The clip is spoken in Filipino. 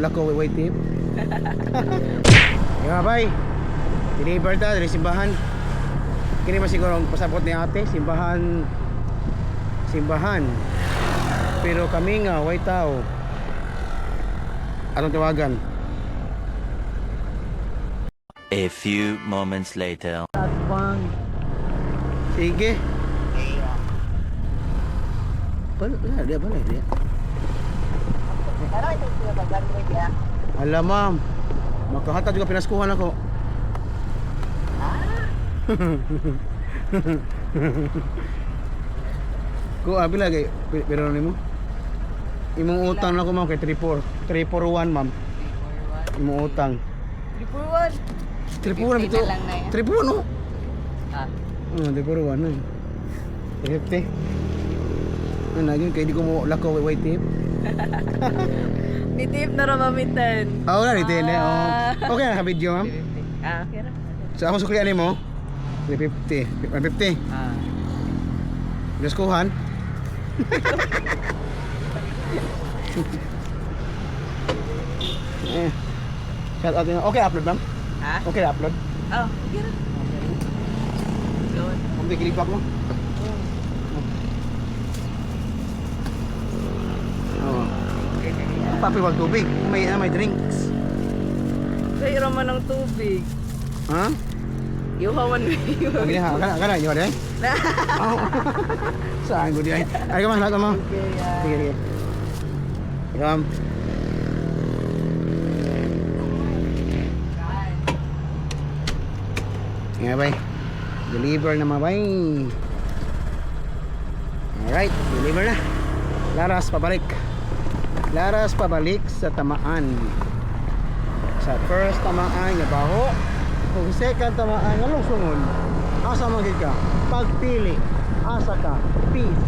lako way tip. Nga bay. Deliver ta dari simbahan. Kini mas siguro ang pasabot ni ate, simbahan. Pero kami nga way tao. Anong tawagan? A few moments later. Atbang. Sige. Dia. Alam ma'am, makahata juga pinaskuhan ako. Ko abi lagi pero nimo. Imong utang na ko ma'am kay 341 ma'am. Imong utang. 341 ito. 341 no. Ah. 341 no. 50. Ano yun kay di ko mo lako way tip. Ni tip na ramamitan. Oo na nitin eh. Okay na ka video ma'am. Okay ra. So ako suklian nimo 350. 150. Pinaskuhan. Shout out. Okay, upload ma'am. Ha? Okay, upload. Oh, okay ra. Good. Kung di kilipak mo. Oh. Papi wag tubig. May drinks. Kaya raman ng tubig. Ha? Iuhawan mo yun. Okay ha. Kana yo dai. Saan ko di ay. Ay ka man lahat mo. Okay, Sige. Ram. Nga bay. Deliver na mabay. Alright, deliver na. Laras pabalik sa tamaan. Sa first tamaan nga baho. Kung second tamaan nga lusungon. Asa man gid ka? Pagpili. Asa ka? Peace.